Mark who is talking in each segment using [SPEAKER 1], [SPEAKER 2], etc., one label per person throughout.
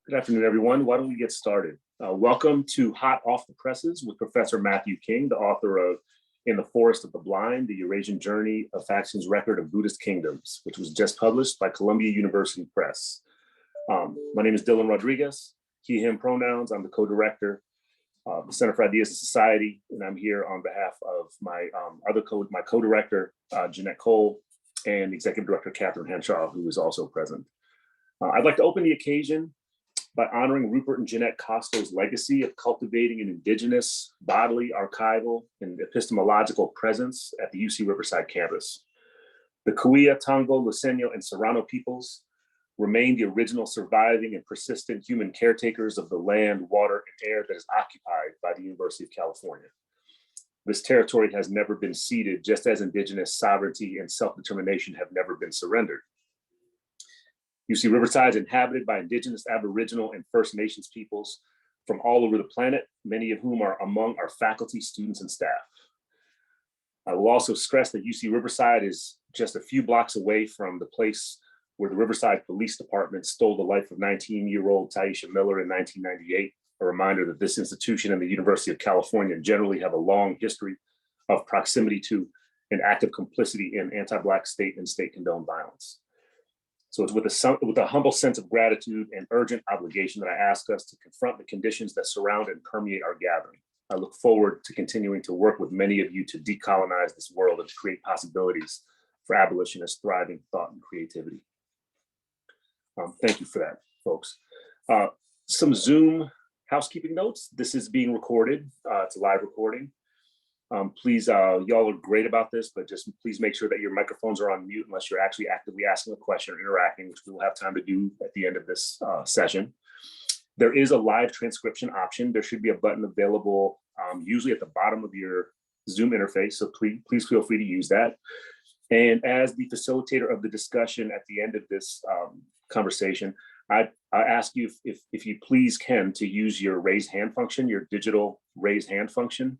[SPEAKER 1] Good afternoon, everyone. Why don't we get started? Welcome to Hot Off the Presses with Professor Matthew King, the author of In the Forest of the Blind, the Eurasian Journey of Faxian's Record of Buddhist Kingdoms, which was just published by Columbia University Press. My name is Dylan Rodriguez, he, him pronouns. I'm the co-director of the Center for Ideas in Society, and I'm here on behalf of my my co-director, Jeanette Cole, and Executive Director Catherine Henshaw, who is also present. I'd like to open the occasion by honoring Rupert and Jeanette Costello's legacy of cultivating an indigenous, bodily, archival, and epistemological presence at the UC Riverside campus. The Cahuilla, Tongo, Luiseño, and Serrano peoples remain the original surviving and persistent human caretakers of the land, water, and air that is occupied by the University of California. This territory has never been ceded, just as indigenous sovereignty and self-determination have never been surrendered. UC Riverside is inhabited by indigenous, Aboriginal, and First Nations peoples from all over the planet, many of whom are among our faculty, students, and staff. I will also stress that UC Riverside is just a few blocks away from the place where the Riverside Police Department stole the life of 19-year-old Taisha Miller in 1998, a reminder that this institution and the University of California generally have a long history of proximity to and active complicity in anti-Black state and state-condoned violence. So it's with a humble sense of gratitude and urgent obligation that I ask us to confront the conditions that surround and permeate our gathering. I look forward to continuing to work with many of you to decolonize this world and to create possibilities for abolitionist thriving thought and creativity. Thank you for that, folks. Some Zoom housekeeping notes. This is being recorded. It's a live recording. Please, y'all are great about this, but just please make sure that your microphones are on mute unless you're actually actively asking a question or interacting, which we will have time to do at the end of this session. There is a live transcription option. There should be a button available usually at the bottom of your Zoom interface, so please feel free to use that. And as the facilitator of the discussion at the end of this conversation, I ask you if you please can to use your raise hand function, your digital raise hand function.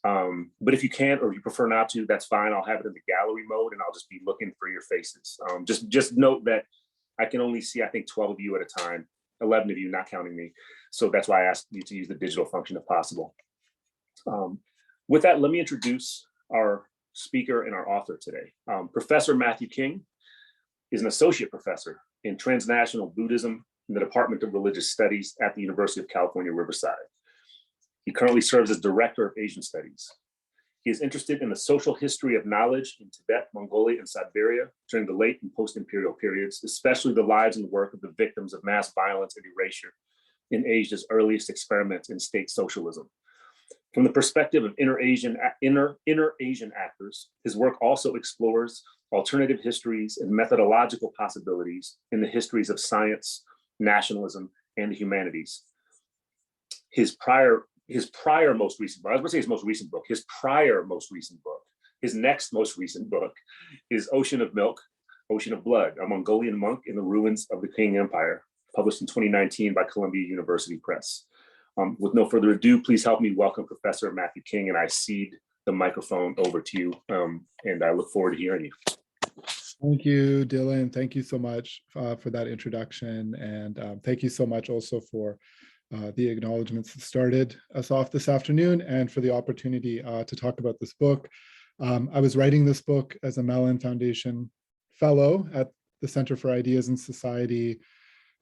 [SPEAKER 1] But if you can't, or you prefer not to, that's fine. I'll have it in the gallery mode and I'll just be looking for your faces. Just note that I can only see, I think, 12 of you at a time, 11 of you, not counting me. So that's why I asked you to use the digital function if possible. With that, let me introduce our speaker and our author today. Professor Matthew King is an associate professor in transnational Buddhism in the Department of Religious Studies at the University of California, Riverside. He currently serves as Director of Asian Studies. He is interested in the social history of knowledge in Tibet, Mongolia, and Siberia during the late and post-imperial periods, especially the lives and work of the victims of mass violence and erasure in Asia's earliest experiments in state socialism. From the perspective of inner Asian actors, his work also explores alternative histories and methodological possibilities in the histories of science, nationalism, and the humanities. His next most recent book is Ocean of Milk, Ocean of Blood, a Mongolian monk in the ruins of the Qing Empire, published in 2019 by Columbia University Press. With no further ado, please help me welcome Professor Matthew King, and I cede the microphone over to you, and I look forward to hearing you.
[SPEAKER 2] Thank you, Dylan. Thank you so much for that introduction, and thank you so much also for the acknowledgements that started us off this afternoon and for the opportunity to talk about this book. I was writing this book as a Mellon Foundation Fellow at the Center for Ideas in Society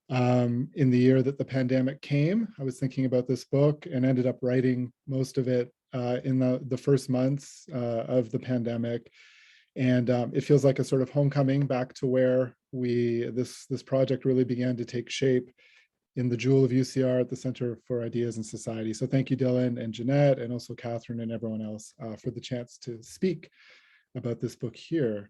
[SPEAKER 2] in the year that the pandemic came. I was thinking about this book and ended up writing most of it in the first months of the pandemic. And it feels like a sort of homecoming back to where this project really began to take shape in the jewel of UCR at the Center for Ideas in Society. So thank you, Dylan and Jeanette, and also Catherine and everyone else for the chance to speak about this book here.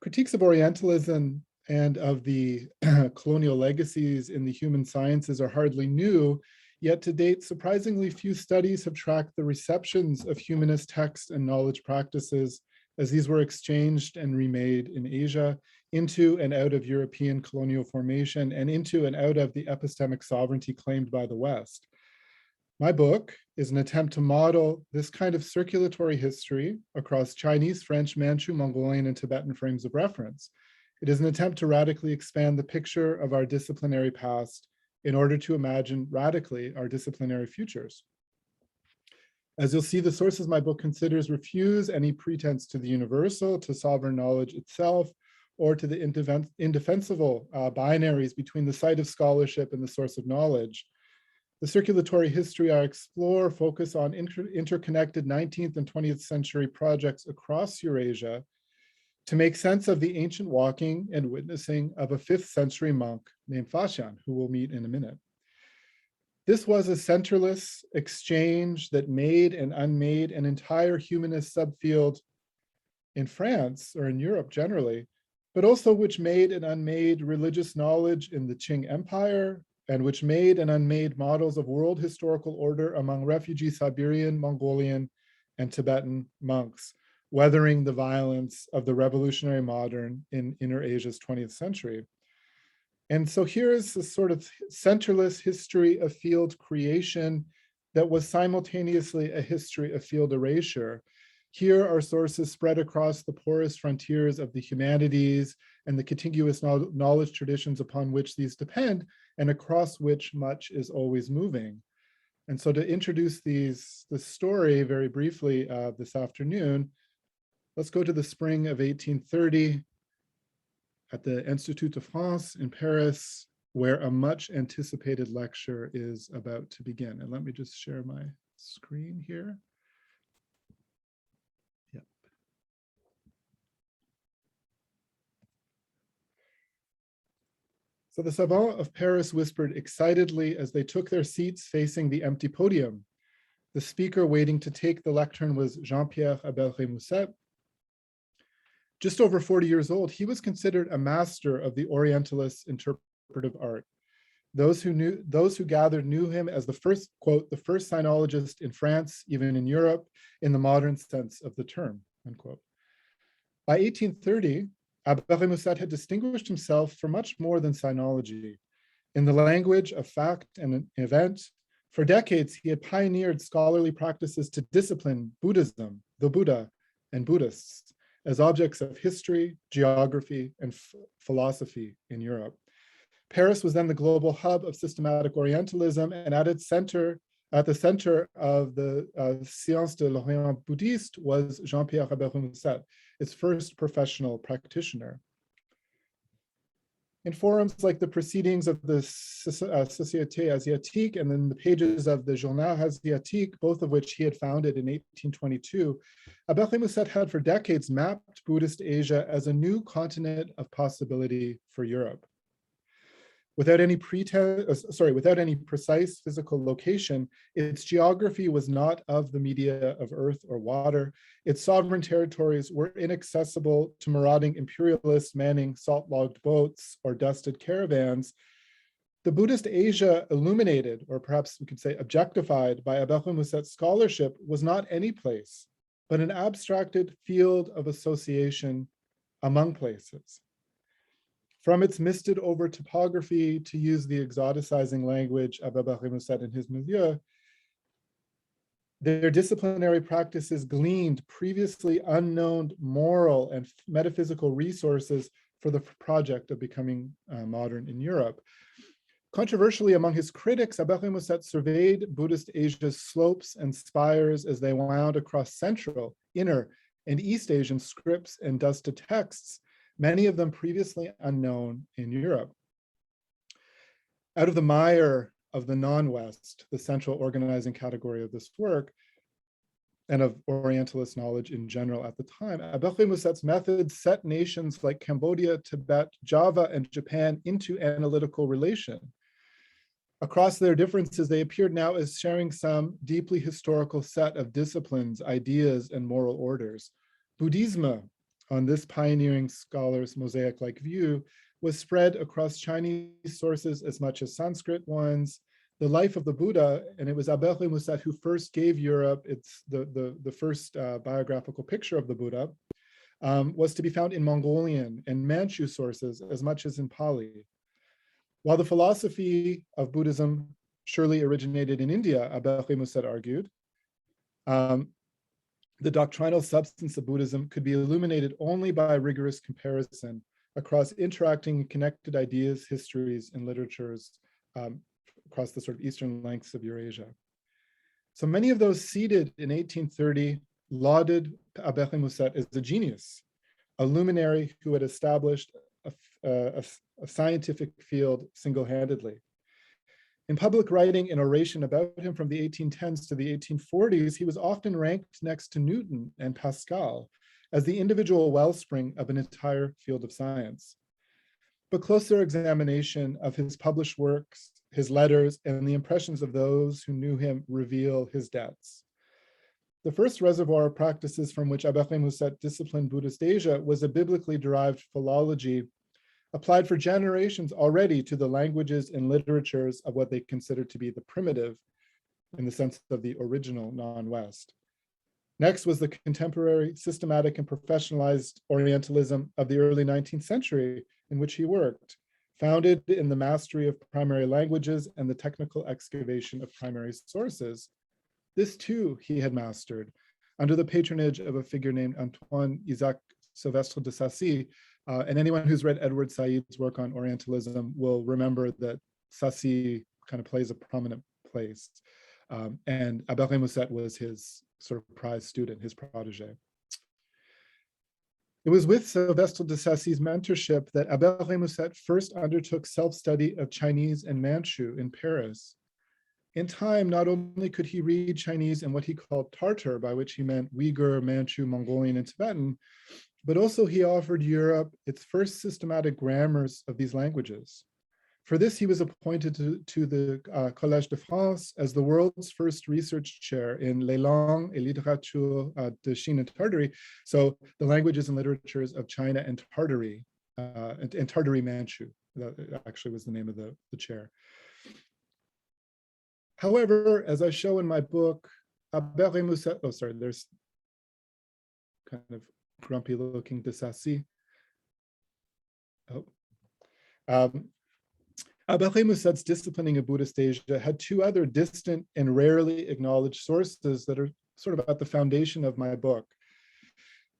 [SPEAKER 2] Critiques of Orientalism and of the colonial legacies in the human sciences are hardly new, yet to date, surprisingly few studies have tracked the receptions of humanist texts and knowledge practices as these were exchanged and remade in Asia, into and out of European colonial formation, and into and out of the epistemic sovereignty claimed by the West. My book is an attempt to model this kind of circulatory history across Chinese, French, Manchu, Mongolian, and Tibetan frames of reference, It is an attempt to radically expand the picture of our disciplinary past in order to imagine radically our disciplinary futures. As you'll see, the sources my book considers refuse any pretense to the universal, to sovereign knowledge itself, or to the indefensible binaries between the site of scholarship and the source of knowledge. The circulatory history I explore focus on interconnected 19th and 20th century projects across Eurasia to make sense of the ancient walking and witnessing of a 5th century monk named Faxian, who we'll meet in a minute. This was a centerless exchange that made and unmade an entire humanist subfield in France or in Europe generally, but also which made and unmade religious knowledge in the Qing Empire, and which made and unmade models of world historical order among refugee Siberian, Mongolian, and Tibetan monks, weathering the violence of the revolutionary modern in Inner Asia's 20th century. And so here is a sort of centerless history of field creation that was simultaneously a history of field erasure. Here are sources spread across the porous frontiers of the humanities and the contiguous knowledge traditions upon which these depend, and across which much is always moving. And so to introduce the story very briefly this afternoon, let's go to the spring of 1830 at the Institut de France in Paris, where a much anticipated lecture is about to begin. And let me just share my screen here. Yep. So the savants of Paris whispered excitedly as they took their seats facing the empty podium. The speaker waiting to take the lectern was Jean-Pierre Abel-Remusat. Just over 40 years old, he was considered a master of the Orientalists' interpretive art. Those who gathered knew him as the first, quote, the first sinologist in France, even in Europe, in the modern sense of the term, unquote. By 1830, Abel-Remusat had distinguished himself for much more than sinology. In the language of fact and an event, for decades, he had pioneered scholarly practices to discipline Buddhism, the Buddha, and Buddhists as objects of history, geography, and philosophy in Europe. Paris was then the global hub of systematic Orientalism, and at the center of the Sciences de l'Orient Buddhiste was Jean-Pierre Abel-Remusat, its first professional practitioner. In forums like the Proceedings of the Société Asiatique and then the pages of the Journal Asiatique, both of which he had founded in 1822, Abel-Remusat had for decades mapped Buddhist Asia as a new continent of possibility for Europe. Without any precise physical location, its geography was not of the media of earth or water. Its sovereign territories were inaccessible to marauding imperialists manning salt-logged boats or dusted caravans. The Buddhist Asia illuminated, or perhaps we could say objectified, by Abel-Remusat's scholarship was not any place, but an abstracted field of association among places. From its misted over topography, to use the exoticizing language of Abel-Remusat in his milieu, their disciplinary practices gleaned previously unknown moral and metaphysical resources for the project of becoming modern in Europe. Controversially, among his critics, Abel-Remusat surveyed Buddhist Asia's slopes and spires as they wound across Central, Inner, and East Asian scripts and dusted texts, many of them previously unknown in Europe. Out of the mire of the non-West, the central organizing category of this work, and of Orientalist knowledge in general at the time, Abel-Remusat's methods set nations like Cambodia, Tibet, Java, and Japan into analytical relation. Across their differences, they appeared now as sharing some deeply historical set of disciplines, ideas, and moral orders. Buddhism, on this pioneering scholar's mosaic-like view, was spread across Chinese sources as much as Sanskrit ones. The life of the Buddha, and it was Abel-Remusat who first gave Europe the first biographical picture of the Buddha, was to be found in Mongolian and Manchu sources as much as in Pali. While the philosophy of Buddhism surely originated in India, Abel-Remusat argued, the doctrinal substance of Buddhism could be illuminated only by rigorous comparison across interacting connected ideas, histories, and literatures across the sort of eastern lengths of Eurasia. So many of those seated in 1830 lauded Aberle Musset as a genius, a luminary who had established a scientific field single-handedly. In public writing and oration about him from the 1810s to the 1840s, he was often ranked next to Newton and Pascal as the individual wellspring of an entire field of science. But closer examination of his published works, his letters, and the impressions of those who knew him reveal his debts. The first reservoir of practices from which Aberle Musset disciplined Buddhist Asia was a biblically derived philology applied for generations already to the languages and literatures of what they considered to be the primitive, in the sense of the original non-West. Next was the contemporary, systematic, and professionalized Orientalism of the early 19th century, in which he worked, founded in the mastery of primary languages and the technical excavation of primary sources. This too he had mastered under the patronage of a figure named Antoine Isaac Silvestre de Sacy. And anyone who's read Edward Said's work on Orientalism will remember that Sacy kind of plays a prominent place. And Aberle Musset was his sort of prize student, his protege. It was with Silvestre de Sacy's mentorship that Aberle Musset first undertook self-study of Chinese and Manchu in Paris. In time, not only could he read Chinese in what he called Tartar, by which he meant Uyghur, Manchu, Mongolian, and Tibetan, but also he offered Europe its first systematic grammars of these languages. For this, he was appointed to the Collège de France as the world's first research chair in les langues et littératures de Chine and Tartary, so the languages and literatures of China and Tartary, and Tartary Manchu. That actually was the name of the chair. However, as I show in my book, Aberle Musset, oh, sorry, there's kind of grumpy looking de Sacy. Aberle Musset's disciplining of Buddhist Asia had two other distant and rarely acknowledged sources that are sort of at the foundation of my book.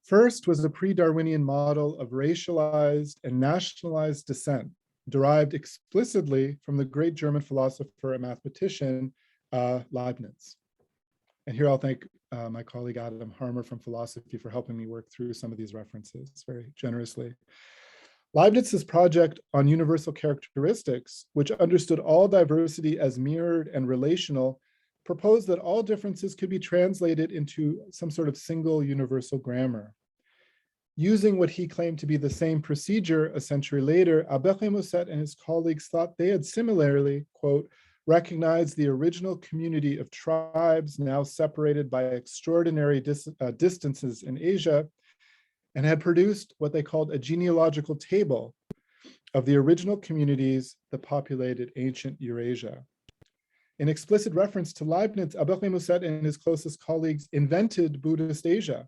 [SPEAKER 2] First was a pre-Darwinian model of racialized and nationalized descent, derived explicitly from the great German philosopher and mathematician, Leibniz. And here I'll thank my colleague Adam Harmer from philosophy for helping me work through some of these references very generously. Leibniz's project on universal characteristics, which understood all diversity as mirrored and relational, proposed that all differences could be translated into some sort of single universal grammar. Using what he claimed to be the same procedure a century later, Aberle Musset and his colleagues thought they had similarly, quote, recognized the original community of tribes now separated by extraordinary distances in Asia, and had produced what they called a genealogical table of the original communities that populated ancient Eurasia. In explicit reference to Leibniz, Aberle Musset and his closest colleagues invented Buddhist Asia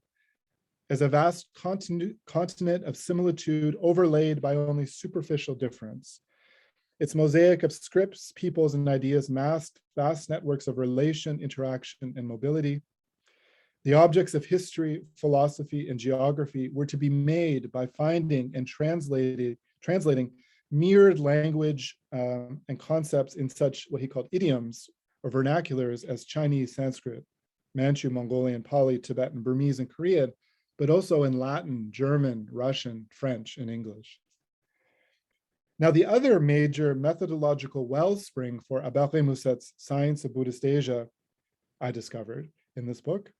[SPEAKER 2] as a vast continent of similitude overlaid by only superficial difference. Its mosaic of scripts, peoples, and ideas masked vast networks of relation, interaction, and mobility. The objects of history, philosophy, and geography were to be made by finding and translating mirrored language and concepts in such what he called idioms or vernaculars as Chinese, Sanskrit, Manchu, Mongolian, Pali, Tibetan, Burmese, and Korean, but also in Latin, German, Russian, French, and English. Now, the other major methodological wellspring for Aberle Musset's Science of Buddhist Asia, I discovered in this book,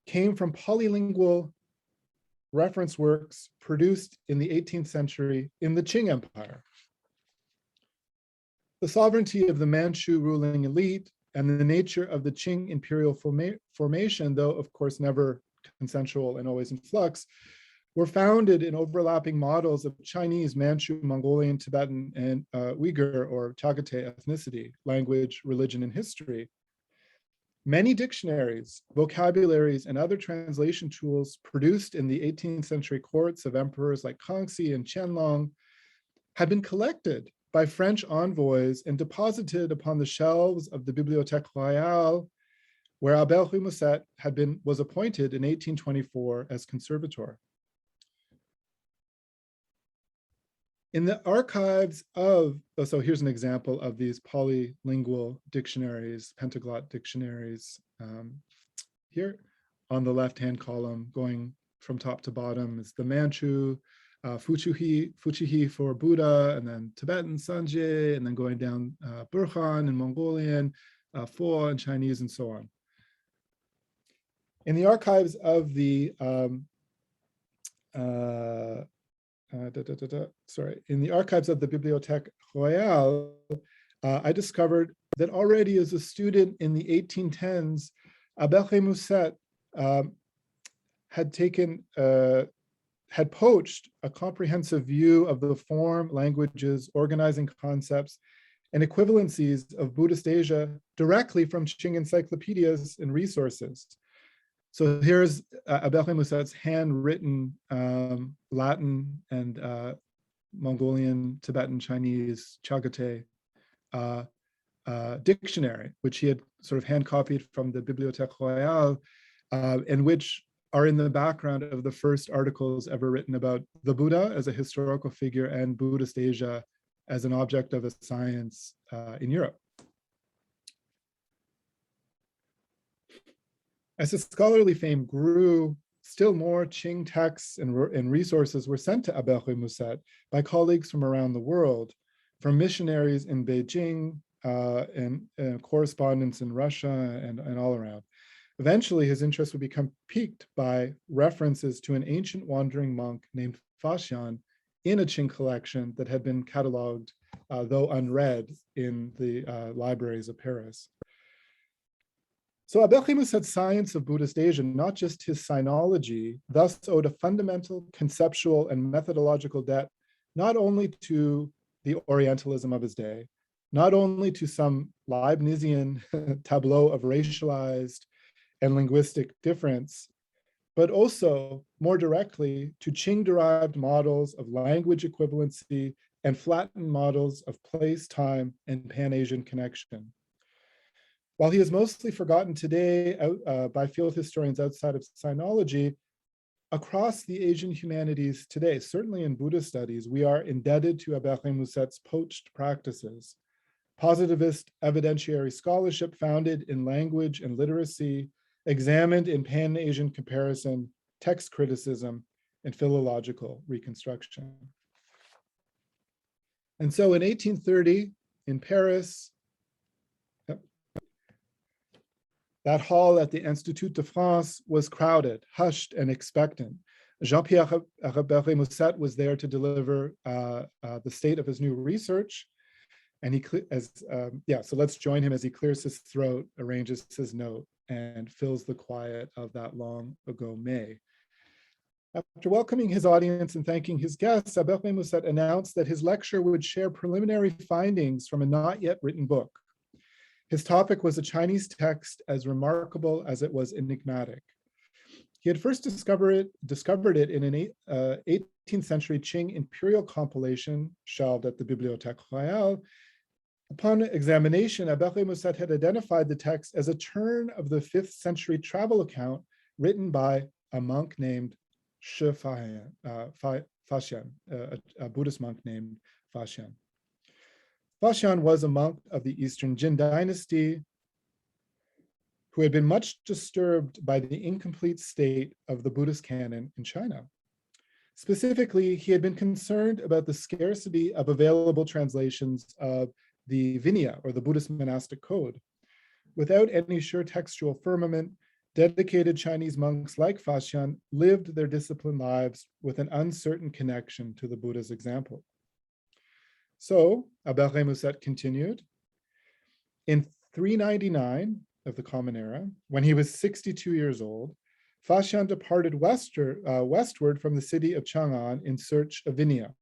[SPEAKER 2] came from polylingual reference works produced in the 18th century in the Qing Empire. The sovereignty of the Manchu ruling elite and the nature of the Qing imperial formation, though of course never consensual and always in flux, were founded in overlapping models of Chinese, Manchu, Mongolian, Tibetan, and Uyghur or Chagatai ethnicity, language, religion, and history. Many dictionaries, vocabularies, and other translation tools produced in the 18th century courts of emperors like Kangxi and Qianlong had been collected by French envoys and deposited upon the shelves of the Bibliothèque Royale, where Aberle Musset was appointed in 1824 as conservator. In the archives of, so here's an example of these polylingual dictionaries, pentaglot dictionaries. Here on the left-hand column, going from top to bottom, is the Manchu, Fuchihi for Buddha, and then Tibetan, Sanje, and then going down Burkhan in Mongolian, Fo in Chinese, and so on. In the archives of the in the archives of the Bibliothèque Royale, I discovered that already as a student in the 1810s, Albert Musset had poached a comprehensive view of the form, languages, organizing concepts, and equivalencies of Buddhist Asia directly from Qing encyclopedias and resources. So here's Albert Musset's handwritten Latin and Mongolian, Tibetan, Chinese, Chagatai dictionary, which he had sort of hand copied from the Bibliothèque Royale, and which are in the background of the first articles ever written about the Buddha as a historical figure and Buddhist Asia as an object of a science in Europe. As the scholarly fame grew, still more Qing texts and resources were sent to Albert Musset by colleagues from around the world, from missionaries in Beijing and correspondents in Russia and all around. Eventually, his interest would become piqued by references to an ancient wandering monk named Faxian in a Qing collection that had been cataloged, though unread, in the libraries of Paris. So Albert Musset's science of Buddhist Asia, not just his sinology, thus owed a fundamental conceptual and methodological debt, not only to the Orientalism of his day, not only to some Leibnizian tableau of racialized and linguistic difference, but also more directly to Qing-derived models of language equivalency and flattened models of place, time, and Pan-Asian connection. While he is mostly forgotten today by field historians outside of sinology, across the Asian humanities today, certainly in Buddhist studies, we are indebted to Albert Musset's poached practices, positivist evidentiary scholarship founded in language and literacy, examined in Pan-Asian comparison, text criticism, and philological reconstruction. And so in 1830, in Paris, that hall at the Institut de France was crowded, hushed, and expectant. Jean-Pierre Albert Musset was there to deliver the state of his new research. And so let's join him as he clears his throat, arranges his note, and fills the quiet of that long ago May. After welcoming his audience and thanking his guests, Albert Musset announced that his lecture would share preliminary findings from a not yet written book. His topic was a Chinese text as remarkable as it was enigmatic. He had first discovered it in an 18th century Qing imperial compilation shelved at the Bibliothèque Royale. Upon examination, Albert Musset had identified the text as a turn of the 5th century travel account written by a monk named Shi Faxian, a Buddhist monk named Faxian. Faxian was a monk of the Eastern Jin dynasty who had been much disturbed by the incomplete state of the Buddhist canon in China. Specifically, he had been concerned about the scarcity of available translations of the Vinaya, or the Buddhist monastic code. Without any sure textual firmament, dedicated Chinese monks like Faxian lived their disciplined lives with an uncertain connection to the Buddha's example. So, Albert Musset continued, in 399 of the Common Era, when he was 62 years old, Faxian departed westward from the city of Chang'an in search of Vinaya.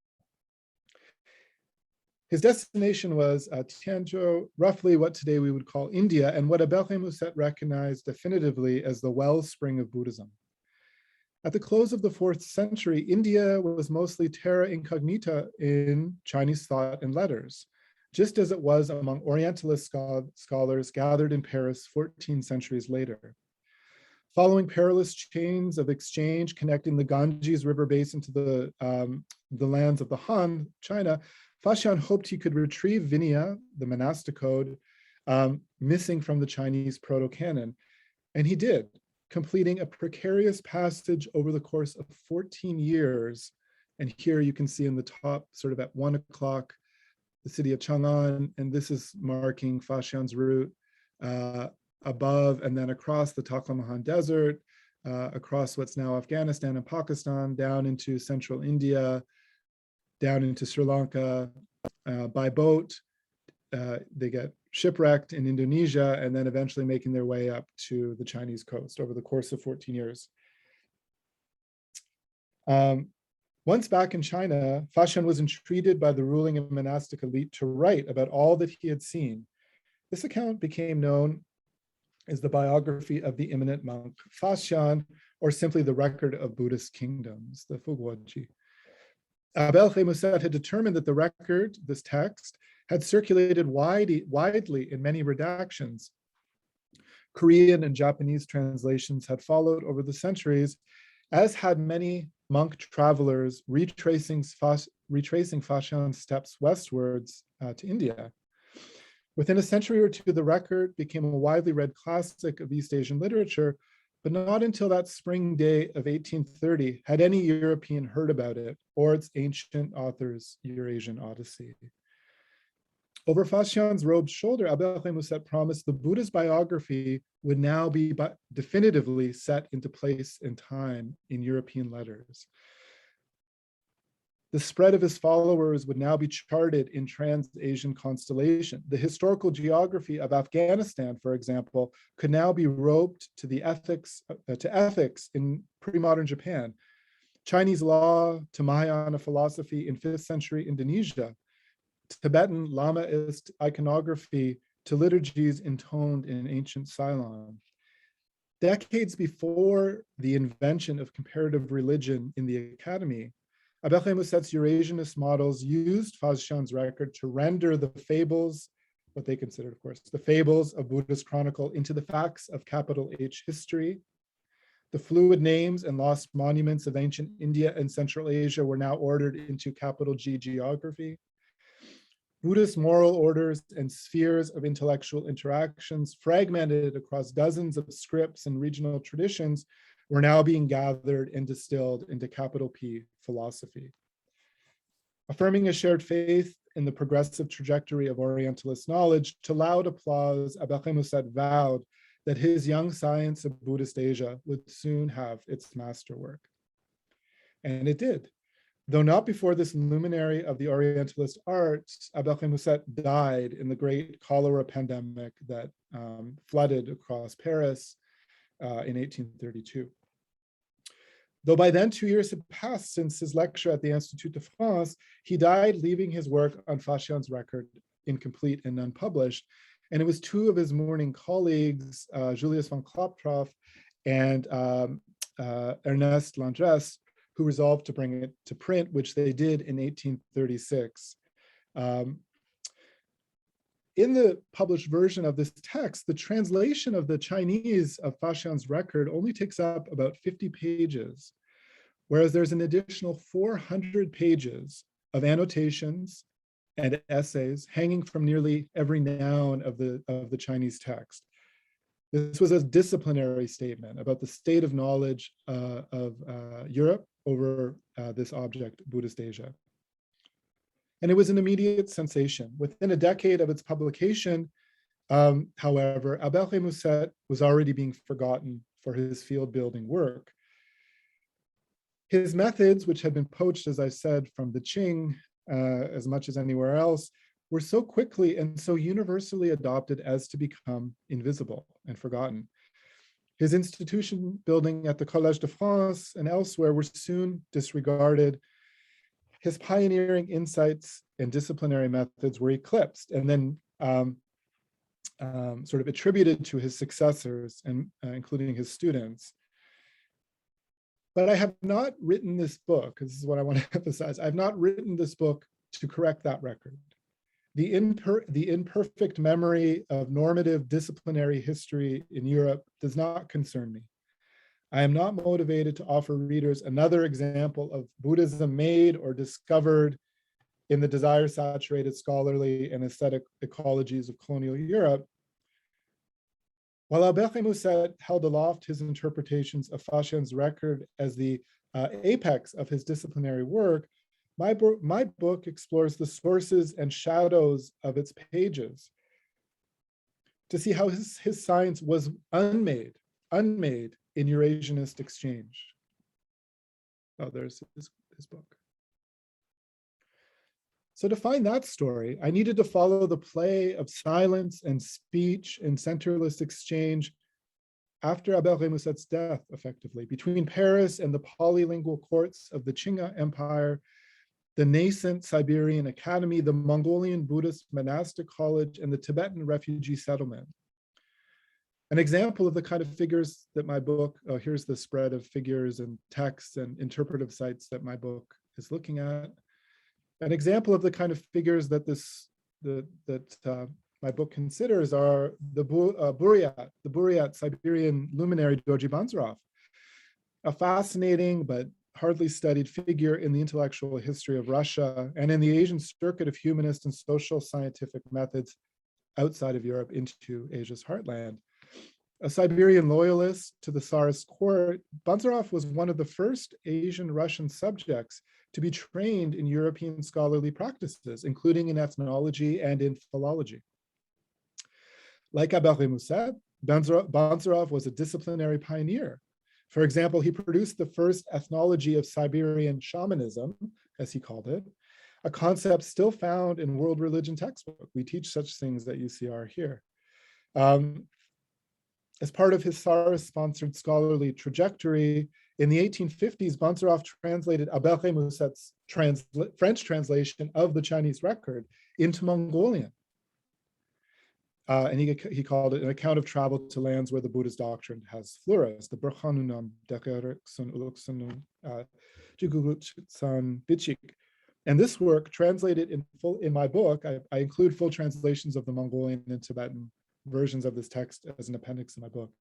[SPEAKER 2] His destination was Tianzhou, roughly what today we would call India, and what Albert Musset recognized definitively as the wellspring of Buddhism. At the close of the 4th century, India was mostly terra incognita in Chinese thought and letters, just as it was among Orientalist scholars gathered in Paris 14 centuries later. Following perilous chains of exchange connecting the Ganges River basin to the lands of the Han, China, Faxian hoped he could retrieve Vinaya, the monastic code, missing from the Chinese proto-canon. And he did, completing a precarious passage over the course of 14 years. And here you can see in the top, sort of at 1 o'clock, the city of Chang'an, and this is marking Faxian's route above and then across the Taklamakan Desert, across what's now Afghanistan and Pakistan, down into central India, down into Sri Lanka by boat. They get shipwrecked in Indonesia and then eventually making their way up to the Chinese coast over the course of 14 years. Once back in China, Faxian was entreated by the ruling and monastic elite to write about all that he had seen. This account became known as the biography of the eminent monk Faxian, or simply the Record of Buddhist Kingdoms, the Fuguoji. Abel Musset had determined that the record, this text, had circulated widely in many redactions. Korean and Japanese translations had followed over the centuries, as had many monk travelers retracing Faxian's steps westwards to India. Within a century or two, the record became a widely read classic of East Asian literature, but not until that spring day of 1830 had any European heard about it or its ancient author's Eurasian Odyssey. Over Faxian's robed shoulder, Abel Musset promised the Buddha's biography would now be definitively set into place in time in European letters. The spread of his followers would now be charted in trans-Asian constellation. The historical geography of Afghanistan, for example, could now be roped to the ethics in pre-modern Japan, Chinese law to Mahayana philosophy in 5th century Indonesia, Tibetan Lamaist iconography to liturgies intoned in ancient Ceylon. Decades before the invention of comparative religion in the academy, Abel Musset's Eurasianist models used Faxian's record to render the fables, what they considered, of course, the fables of Buddhist chronicle into the facts of capital H history. The fluid names and lost monuments of ancient India and Central Asia were now ordered into capital G geography. Buddhist moral orders and spheres of intellectual interactions, fragmented across dozens of scripts and regional traditions, were now being gathered and distilled into capital P philosophy. Affirming a shared faith in the progressive trajectory of Orientalist knowledge, to loud applause, Abel Musset vowed that his young science of Buddhist Asia would soon have its masterwork. And it did. Though not before this luminary of the Orientalist arts, Abel Musset died in the great cholera pandemic that flooded across Paris in 1832. Though by then 2 years had passed since his lecture at the Institut de France, he died leaving his work on Faxian's record incomplete and unpublished. And it was two of his mourning colleagues, Julius von Klaproth and Ernest Landres, who resolved to bring it to print, which they did in 1836. In the published version of this text, the translation of the Chinese of Faxian's record only takes up about 50 pages, whereas there's an additional 400 pages of annotations and essays hanging from nearly every noun of the Chinese text. This was a disciplinary statement about the state of knowledge of Europe over this object, Buddhist Asia. And it was an immediate sensation. Within a decade of its publication, however, Abel Musset was already being forgotten for his field-building work. His methods, which had been poached, as I said, from the Qing as much as anywhere else, were so quickly and so universally adopted as to become invisible and forgotten. His institution building at the Collège de France and elsewhere were soon disregarded. His pioneering insights and disciplinary methods were eclipsed and then sort of attributed to his successors, and including his students. But I have not written this book, this is what I want to emphasize, I've not written this book to correct that record. The imperfect memory of normative disciplinary history in Europe does not concern me. I am not motivated to offer readers another example of Buddhism made or discovered in the desire-saturated scholarly and aesthetic ecologies of colonial Europe. While Albert Musset held aloft his interpretations of Faxian's record as the apex of his disciplinary work, my book explores the sources and shadows of its pages to see how his science was unmade in Eurasianist exchange. Oh, there's his book. So to find that story, I needed to follow the play of silence and speech in centerless exchange after Albert Musset's death, effectively, between Paris and the polylingual courts of the Qing Empire, the nascent Siberian Academy, the Mongolian Buddhist monastic college, and the Tibetan refugee settlement. An example of the kind of figures that my book, here's the spread of figures and texts and interpretive sites that my book is looking at. An example of the kind of figures that my book considers are the Buryat Siberian luminary Dorji Banzarov, a fascinating but hardly studied figure in the intellectual history of Russia and in the Asian circuit of humanist and social scientific methods outside of Europe into Asia's heartland. A Siberian loyalist to the Tsarist court, Banzarov was one of the first Asian Russian subjects to be trained in European scholarly practices, including in ethnology and in philology. Like Albert Musset, Banzarov was a disciplinary pioneer. For example, he produced the first ethnology of Siberian shamanism, as he called it, a concept still found in world religion textbook. We teach such things that you see are here. As part of his Tsarist-sponsored scholarly trajectory, in the 1850s, Banzarov translated Albert Musset's French translation of the Chinese record into Mongolian. And he called it an account of travel to lands where the Buddhist doctrine has flourished, the Berkhanunam Dekeriksun Uluksanun Jigulutsan Bichik. And this work, translated in full in my book, I include full translations of the Mongolian and Tibetan versions of this text as an appendix in my book.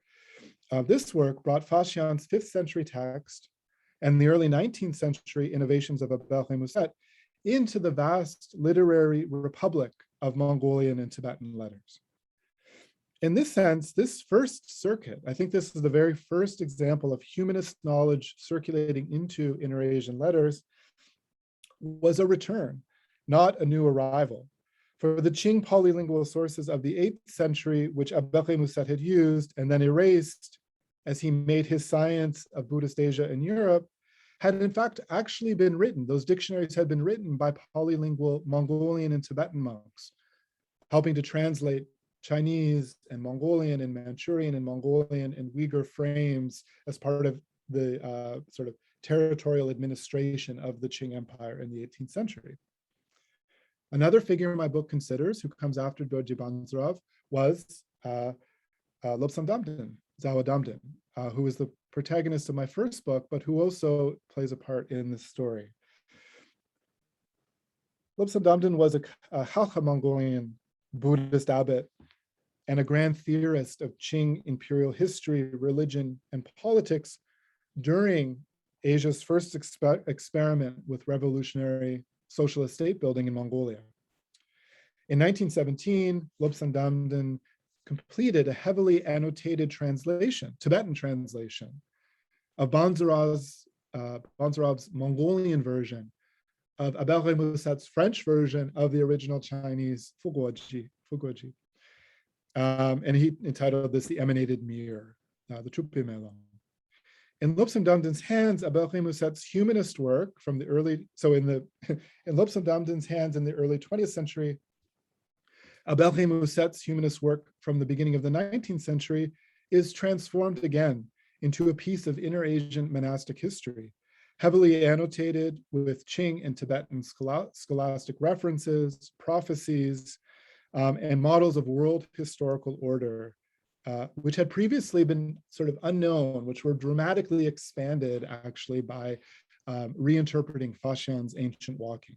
[SPEAKER 2] This work brought Faxian's 5th century text and the early 19th century innovations of Albert Musset into the vast literary republic of Mongolian and Tibetan letters. In this sense, this first circuit, I think this is the very first example of humanist knowledge circulating into Inter-Asian letters, was a return, not a new arrival. For the Qing polylingual sources of the 8th century, which Albert Musset had used and then erased as he made his science of Buddhist Asia and Europe, had in fact actually been written. Those dictionaries had been written by polylingual Mongolian and Tibetan monks, helping to translate Chinese and Mongolian and Manchurian and Mongolian and Uyghur frames as part of the sort of territorial administration of the Qing Empire in the 18th century. Another figure my book considers, who comes after Dorji Banzarov, was Lobsang Damden, Zawa Damden, who was the protagonist of my first book, but who also plays a part in this story. Lobsang Damden was a Khalkha Mongolian Buddhist abbot and a grand theorist of Qing imperial history, religion, and politics during Asia's first experiment with revolutionary socialist state building in Mongolia. In 1917, Lobsang Damden completed a heavily annotated translation, Tibetan translation, of Banzarov's Mongolian version of Albert Musset's French version of the original Chinese Fuguoji. And he entitled this The Emanated Mirror, the Chupi Melon. In Lobsang Damden's hands, Albert Musset's humanist work from the early, in Lobsang Damden's hands in the early 20th century, Albert Musset's humanist work from the beginning of the 19th century is transformed again into a piece of Inter-Asian monastic history, heavily annotated with Qing and Tibetan scholastic references, prophecies, and models of world historical order, which had previously been sort of unknown, which were dramatically expanded actually by reinterpreting Faxian's ancient walking.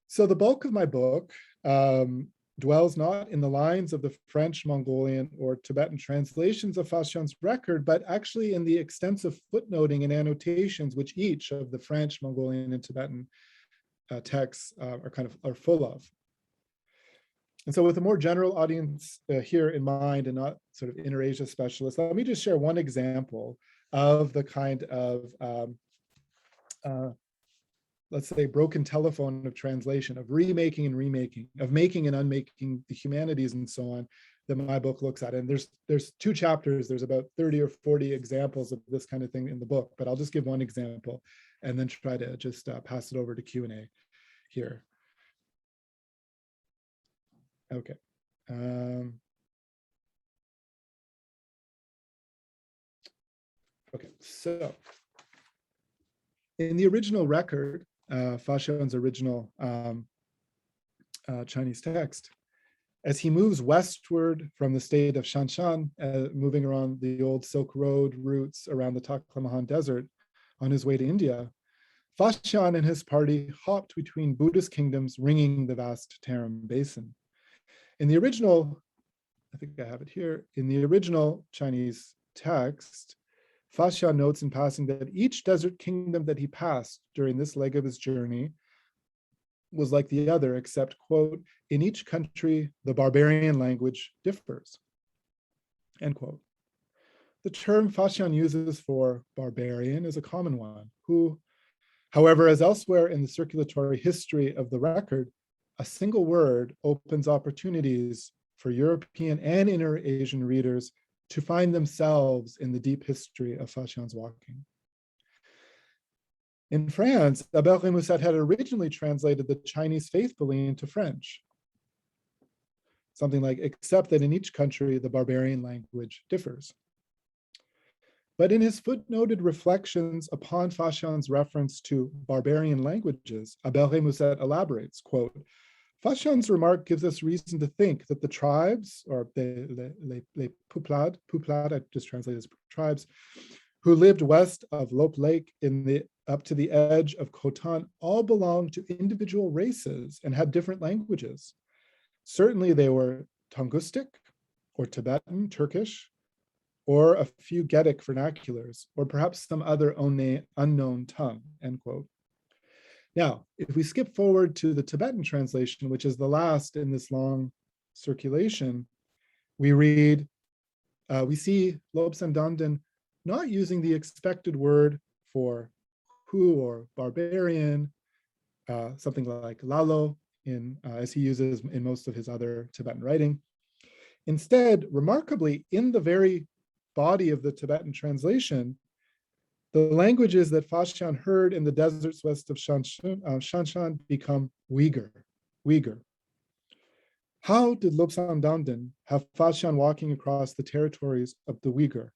[SPEAKER 2] So the bulk of my book dwells not in the lines of the French, Mongolian, or Tibetan translations of Faxian's record, but actually in the extensive footnoting and annotations which each of the French, Mongolian, and Tibetan texts are full of. And so with a more general audience here in mind and not sort of Inter-Asia specialists, let me just share one example of the kind of, let's say, broken telephone of translation, of remaking and remaking, of making and unmaking the humanities and so on, that my book looks at. And there's 2 chapters, there's about 30 or 40 examples of this kind of thing in the book, but I'll just give one example and then try to just pass it over to Q&A here. Okay. Okay, so in the original record, Faxian's original Chinese text, as he moves westward from the state of Shanshan, moving around the old Silk Road routes around the Taklamakan Desert on his way to India, Faxian and his party hopped between Buddhist kingdoms ringing the vast Tarim Basin. In the original, I think I have it here, in the original Chinese text, Faxian notes in passing that each desert kingdom that he passed during this leg of his journey was like the other, except, quote, in each country, the barbarian language differs, end quote. The term Faxian uses for barbarian is a common one, who, however, as elsewhere in the circulatory history of the record, a single word opens opportunities for European and Inter-Asian readers to find themselves in the deep history of Faxian's walking. In France, Albert Musset had originally translated the Chinese faithfully into French. Something like, except that in each country, the barbarian language differs. But in his footnoted reflections upon Faxian's reference to barbarian languages, Albert Musset elaborates, quote, Faxian's remark gives us reason to think that the tribes, or les peuplades, I just translated as tribes, who lived west of Lope Lake up to the edge of Khotan, all belonged to individual races and had different languages. Certainly they were Tungustic, or Tibetan, Turkish, or a few Gedic vernaculars, or perhaps some other unknown tongue, end quote. Now, if we skip forward to the Tibetan translation, which is the last in this long circulation, we read, we see Lobsang Dandan not using the expected word for who or barbarian, something like lalo, as he uses in most of his other Tibetan writing. Instead, remarkably, in the very body of the Tibetan translation, the languages that Faxian heard in the deserts west of Shanshan become Uyghur. How did Lobsang Dandan have Faxian walking across the territories of the Uyghur,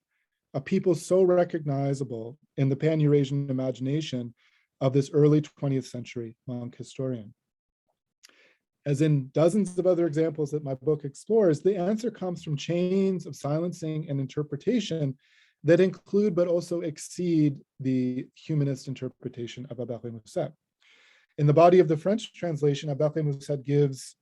[SPEAKER 2] a people so recognizable in the pan-Eurasian imagination of this early 20th century monk historian? As in dozens of other examples that my book explores, the answer comes from chains of silencing and interpretation that include but also exceed the humanist interpretation of Albert Musset. In the body of the French translation, Albert Musset gives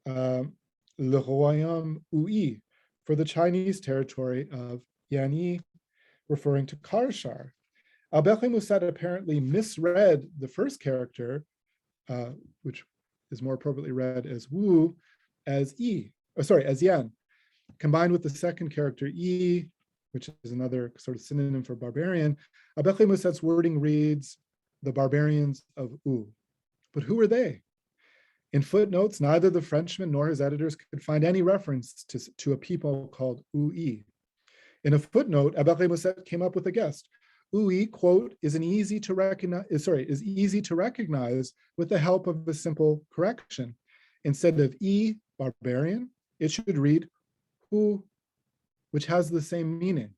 [SPEAKER 2] Le Royaume Ui for the Chinese territory of Yanyi, referring to Karshar. Albert Musset apparently misread the first character, which is more appropriately read as Wu, as as Yan, combined with the second character Yi, which is another sort of synonym for barbarian. Albert Musset's wording reads, the barbarians of U. But who are they? In footnotes, neither the Frenchman nor his editors could find any reference to a people called Ui. In a footnote, Albert Musset came up with a guess. Ui, quote, is easy to recognize with the help of a simple correction. Instead of E, barbarian, it should read Hu, which has the same meaning.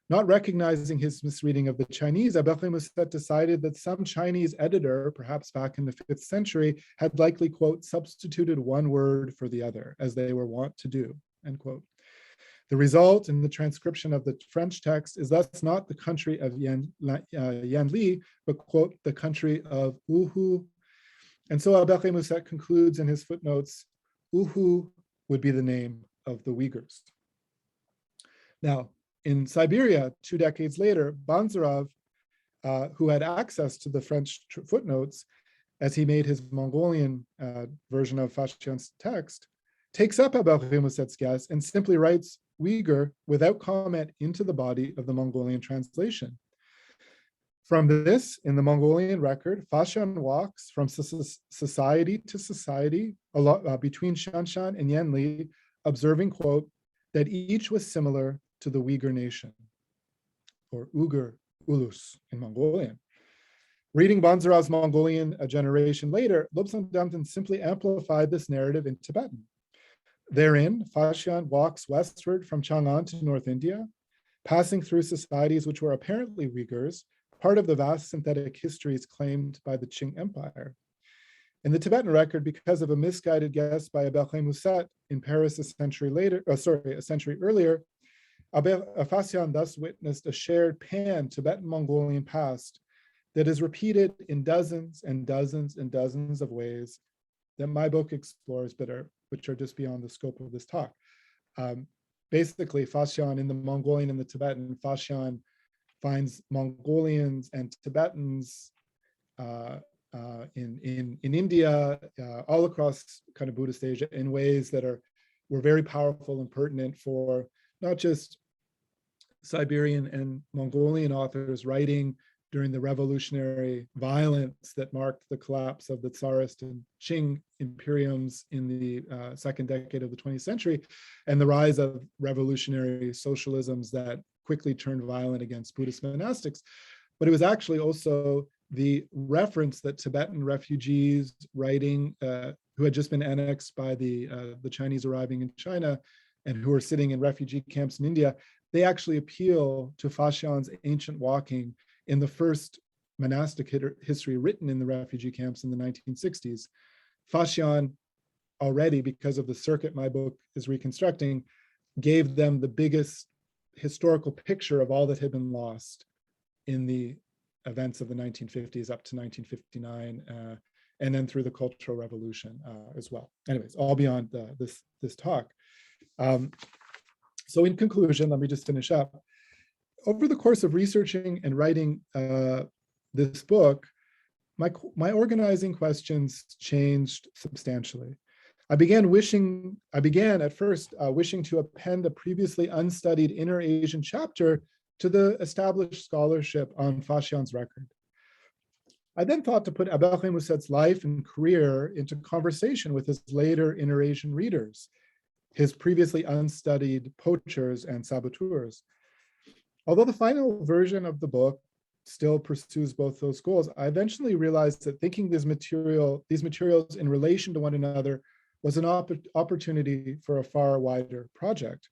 [SPEAKER 2] Not recognizing his misreading of the Chinese, Albert Musset decided that some Chinese editor, perhaps back in the 5th century, had likely, quote, substituted one word for the other, as they were wont to do, end quote. The result in the transcription of the French text is thus not the country of Yanli, but, quote, the country of Uhu. And so Albert Musset concludes in his footnotes, Uhu would be the name of the Uyghurs. Now, in Siberia, 2 decades later, Banzarov, who had access to the French footnotes as he made his Mongolian version of Faxian's text, takes up Abel-Remusat's guess and simply writes Uyghur without comment into the body of the Mongolian translation. From this, in the Mongolian record, Faxian walks from society to society between Shanshan and Yanli, observing, quote, that each was similar to the Uyghur nation, or Uyghur Ulus in Mongolian. Reading Banzarov's Mongolian a generation later, Lobsang Damtin simply amplified this narrative in Tibetan. Therein, Faxian walks westward from Chang'an to North India, passing through societies which were apparently Uyghurs, part of the vast synthetic histories claimed by the Qing Empire. In the Tibetan record, because of a misguided guess by Abel-Remusat in Paris a century earlier, Faxian thus witnessed a shared pan-Tibetan-Mongolian past that is repeated in dozens and dozens and dozens of ways that my book explores, which are just beyond the scope of this talk. Basically, Faxian in the Mongolian and the Tibetan, Faxian finds Mongolians and Tibetans in India, all across kind of Buddhist Asia in ways that were very powerful and pertinent for not just Siberian and Mongolian authors writing during the revolutionary violence that marked the collapse of the Tsarist and Qing imperiums in the second decade of the 20th century, and the rise of revolutionary socialisms that quickly turned violent against Buddhist monastics. But it was actually also the reference that Tibetan refugees writing, who had just been annexed by the Chinese arriving in China and who were sitting in refugee camps in India, they actually appeal to Faxian's ancient walking in the first monastic history written in the refugee camps in the 1960s. Faxian already, because of the circuit my book is reconstructing, gave them the biggest historical picture of all that had been lost in the events of the 1950s up to 1959, and then through the Cultural Revolution as well. Anyways, all beyond this talk. So in conclusion, let me just finish up. Over the course of researching and writing this book, my organizing questions changed substantially. I began at first wishing to append a previously unstudied Inner Asian chapter to the established scholarship on Faxian's record. I then thought to put Abel-Remusat's life and career into conversation with his later Inner Asian readers, his previously unstudied poachers and saboteurs. Although the final version of the book still pursues both those goals, I eventually realized that thinking these materials in relation to one another was an opportunity for a far wider project.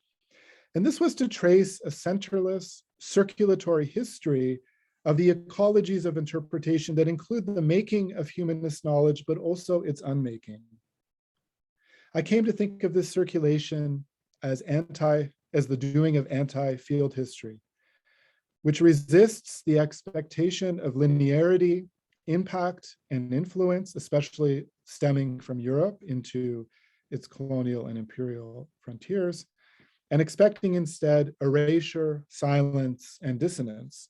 [SPEAKER 2] And this was to trace a centerless, circulatory history of the ecologies of interpretation that include the making of humanist knowledge, but also its unmaking. I came to think of this circulation as the doing of anti-field history, which resists the expectation of linearity, impact, and influence, especially stemming from Europe into its colonial and imperial frontiers, and expecting instead erasure, silence, and dissonance.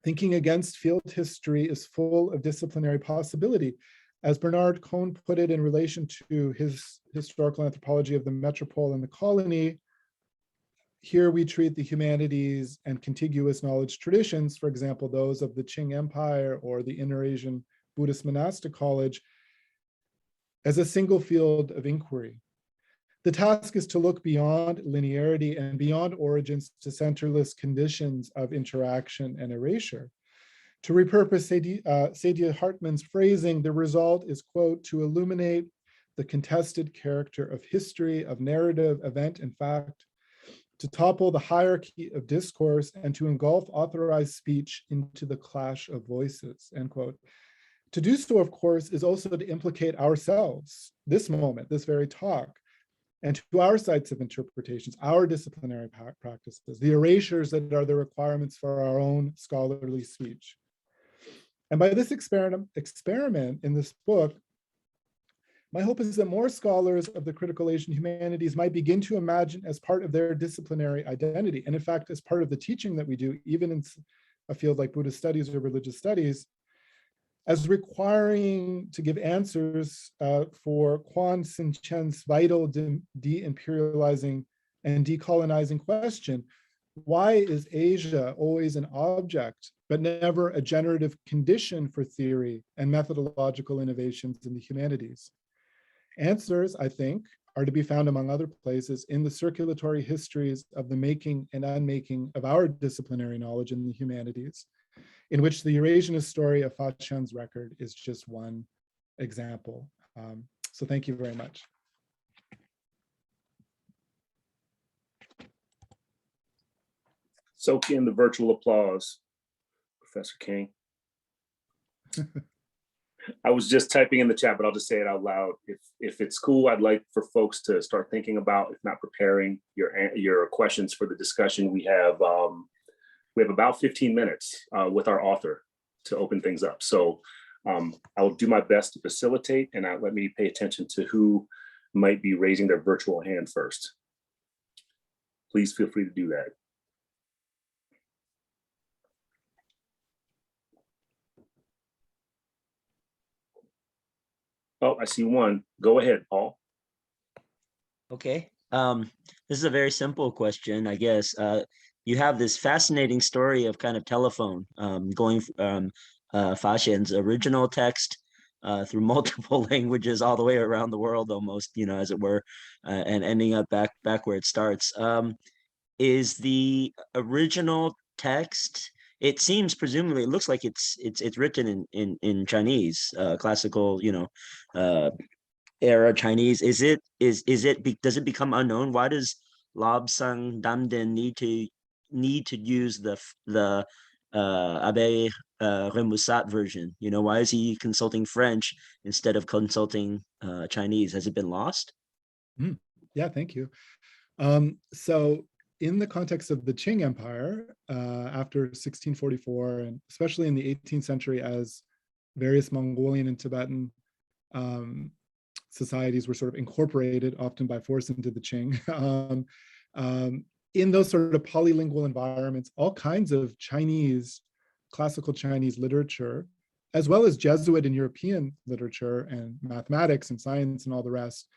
[SPEAKER 2] Thinking against field history is full of disciplinary possibility. As Bernard Cohn put it in relation to his historical anthropology of the metropole and the colony, here we treat the humanities and contiguous knowledge traditions, for example, those of the Qing Empire or the Inner Asian Buddhist Monastic College, as a single field of inquiry. The task is to look beyond linearity and beyond origins to centerless conditions of interaction and erasure. To repurpose Saidiya Hartman's phrasing, the result is, quote, to illuminate the contested character of history, of narrative, event, and fact, to topple the hierarchy of discourse, and to engulf authorized speech into the clash of voices, end quote. To do so, of course, is also to implicate ourselves, this moment, this very talk, and to our sites of interpretations, our disciplinary practices, the erasures that are the requirements for our own scholarly speech. And by this experiment in this book, My hope is that more scholars of the critical Asian humanities might begin to imagine as part of their disciplinary identity, and in fact, as part of the teaching that we do, even in a field like Buddhist studies or religious studies, as requiring to give answers for Quan Sin Chen's vital de-imperializing and decolonizing question: why is Asia always an object, but never a generative condition for theory and methodological innovations in the humanities? Answers, I think, are to be found among other places in the circulatory histories of the making and unmaking of our disciplinary knowledge in the humanities, in which the Eurasianist story of Faxian's record is just one example. So thank you very much.
[SPEAKER 1] Soak in the virtual applause, Professor King. I was just typing in the chat, but I'll just say it out loud. If it's cool, I'd like for folks to start thinking about, if not preparing, your questions for the discussion. We have about 15 minutes with our author to open things up. So I'll do my best to facilitate, and let me pay attention to who might be raising their virtual hand first. Please feel free to do that. Oh, I see one. Go ahead, Paul.
[SPEAKER 3] Okay. This is a very simple question, I guess. You have this fascinating story of kind of telephone going from Faxian's original text through multiple languages all the way around the world, almost, as it were, and ending up back where it starts. Is the original text? It seems, presumably, it looks like it's written in Chinese, classical, era Chinese. Does it become unknown? Why does Lobsang Damden need to use the Abbé Remusat version? Why is he consulting French instead of consulting Chinese? Has it been lost?
[SPEAKER 2] Yeah, thank you. So in the context of the Qing Empire, after 1644, and especially in the 18th century, as various Mongolian and Tibetan societies were sort of incorporated, often by force, into the Qing. In those sort of polylingual environments, all kinds of Chinese, classical Chinese literature, as well as Jesuit and European literature and mathematics and science and all the rest,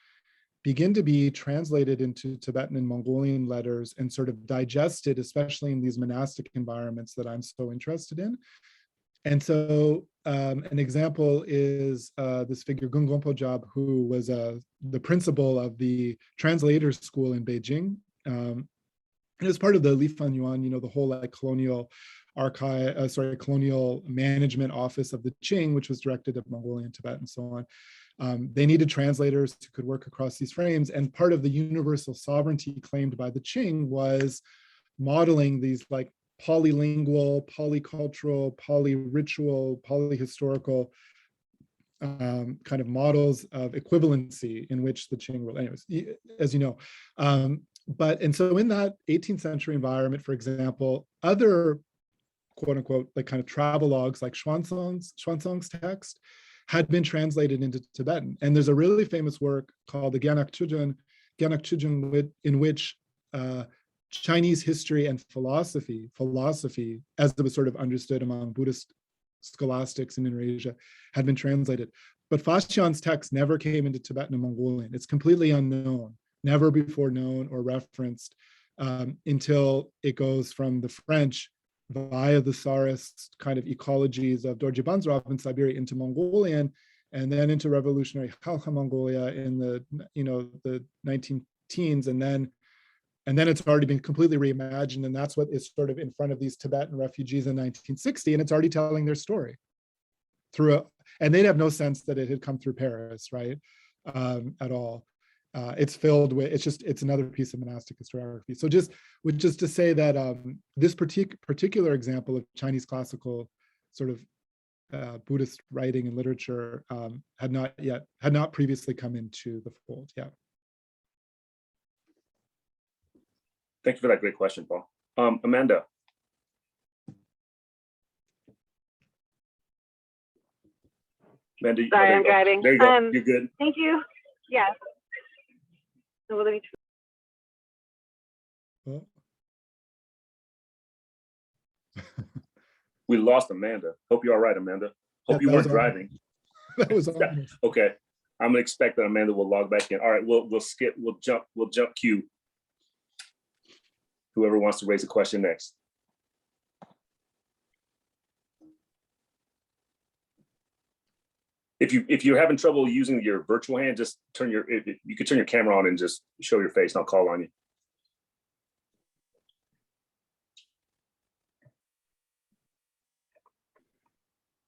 [SPEAKER 2] begin to be translated into Tibetan and Mongolian letters and sort of digested, especially in these monastic environments that I'm so interested in. And so an example is this figure, Gung Gompo-Jab, who was the principal of the translators school in Beijing. And as part of the Li Fan Yuan, the whole like colonial colonial management office of the Qing, which was directed at Mongolian, Tibet, and so on. They needed translators who could work across these frames. And part of the universal sovereignty claimed by the Qing was modeling these like polylingual, polycultural, polyritual, polyhistorical kind of models of equivalency in which the Qing ruled. Anyways, as you know. And so in that 18th century environment, for example, other quote unquote, like kind of travelogues like Xuanzang's text had been translated into Tibetan. And there's a really famous work called the Gyanak Chujung, in which Chinese history and philosophy, as it was sort of understood among Buddhist scholastics in Eurasia, had been translated. But Faxian's text never came into Tibetan and Mongolian. It's completely unknown, never before known or referenced until it goes from the French via the Tsarist kind of ecologies of Dorje Banzarov in Siberia into Mongolian, and then into revolutionary Khalkha Mongolia in the the 19-teens, and then it's already been completely reimagined, and that's what is sort of in front of these Tibetan refugees in 1960, and it's already telling their story and they'd have no sense that it had come through Paris, right, at all. It's filled with, it's another piece of monastic historiography. So just to say that this particular example of Chinese classical sort of Buddhist writing and literature had not previously come into the fold. Yeah.
[SPEAKER 1] Thank you for that great question, Paul. Amanda. Amanda,
[SPEAKER 4] Sorry, I'm driving.
[SPEAKER 1] There you go. You're good.
[SPEAKER 4] Thank you. Yes. So let me
[SPEAKER 2] Oh.
[SPEAKER 1] We lost Amanda. Hope you're all right, Amanda. Hope you weren't driving.
[SPEAKER 2] That was almost.
[SPEAKER 1] Okay. I'm gonna expect that Amanda will log back in. All right, we'll jump queue. Whoever wants to raise a question next. If you're having trouble using your virtual hand, just you could turn your camera on and just show your face, and I'll call on you.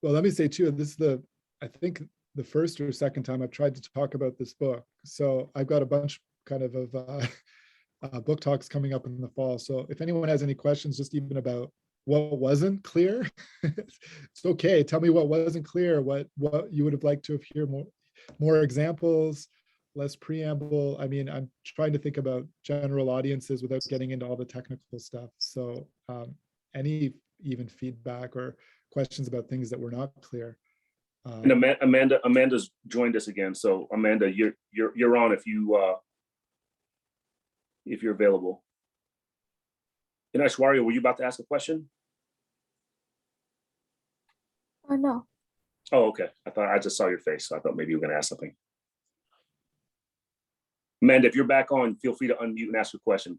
[SPEAKER 2] Well, let me say too, this is I think the first or second time I've tried to talk about this book. So I've got a bunch kind of book talks coming up in the fall. So if anyone has any questions, just even about what wasn't clear, it's okay. Tell me what wasn't clear, what you would have liked to hear more examples, less preamble. I mean, I'm trying to think about general audiences without getting into all the technical stuff. So any even feedback or questions about things that were not clear.
[SPEAKER 1] And Amanda's joined us again. So Amanda, you're on if you're available. And Aishwarya, were you about to ask a question?
[SPEAKER 5] No.
[SPEAKER 1] Oh, okay. I just saw your face, so I thought maybe you were going to ask something. Amanda, if you're back on, feel free to unmute and ask your question.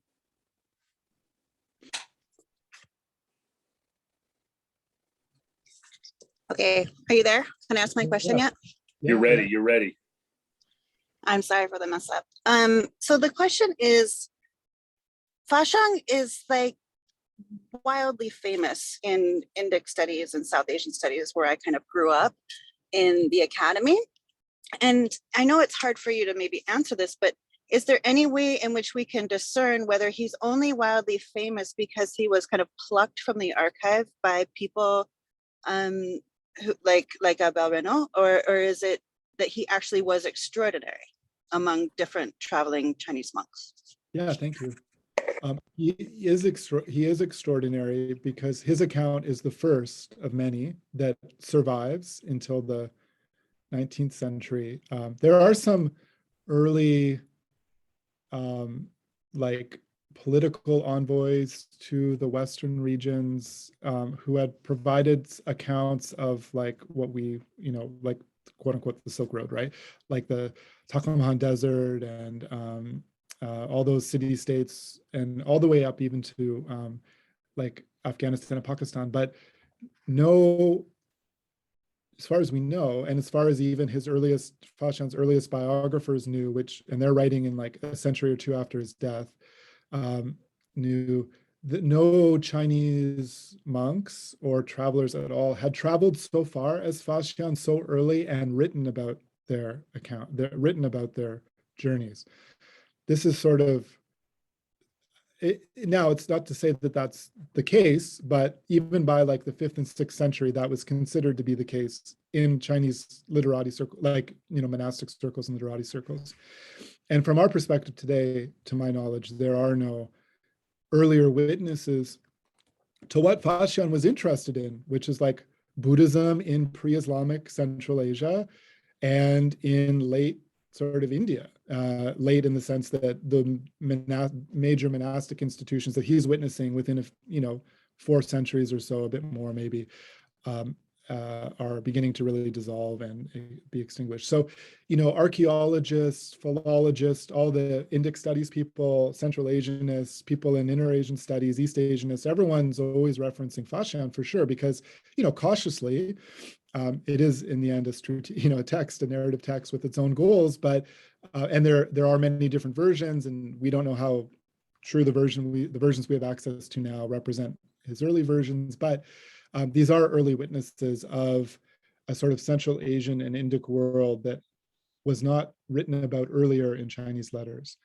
[SPEAKER 6] Okay, are you there? Can I ask my question yet?
[SPEAKER 1] You're ready. You're ready.
[SPEAKER 6] I'm sorry for the mess up. So the question is, Faxian is like wildly famous in Indic studies and South Asian studies, where I kind of grew up in the academy. And I know it's hard for you to maybe answer this, but is there any way in which we can discern whether he's only wildly famous because he was kind of plucked from the archive by people who, like Abel Renault, or is it that he actually was extraordinary among different traveling Chinese monks?
[SPEAKER 2] Yeah, thank you. He is extraordinary because his account is the first of many that survives until the 19th century. There are some early like political envoys to the Western regions who had provided accounts of like what we, like quote unquote the Silk Road, right? Like the Taklamakan Desert and all those city-states and all the way up even to like Afghanistan and Pakistan. But no, as far as we know, and as far as even Faxian's earliest biographers knew, and they're writing in like a century or two after his death, knew that no Chinese monks or travelers at all had traveled so far as Faxian so early and written about their journeys. This is sort of, now it's not to say that that's the case, but even by like the 5th and 6th century, that was considered to be the case in Chinese literati circles, like, monastic circles and literati circles. And from our perspective today, to my knowledge, there are no earlier witnesses to what Faxian was interested in, which is like Buddhism in pre-Islamic Central Asia and in late sort of India, late in the sense that the major monastic institutions that he's witnessing within 4 centuries or so, a bit more maybe, are beginning to really dissolve and be extinguished. So, archaeologists, philologists, all the Indic studies people, Central Asianists, people in Inter-Asian studies, East Asianists, everyone's always referencing Faxian for sure, because, cautiously, it is in the end a text, a narrative text with its own goals, but and there are many different versions, and we don't know how true the versions we have access to now represent his early versions, but these are early witnesses of a sort of Central Asian and Indic world that was not written about earlier in Chinese letters,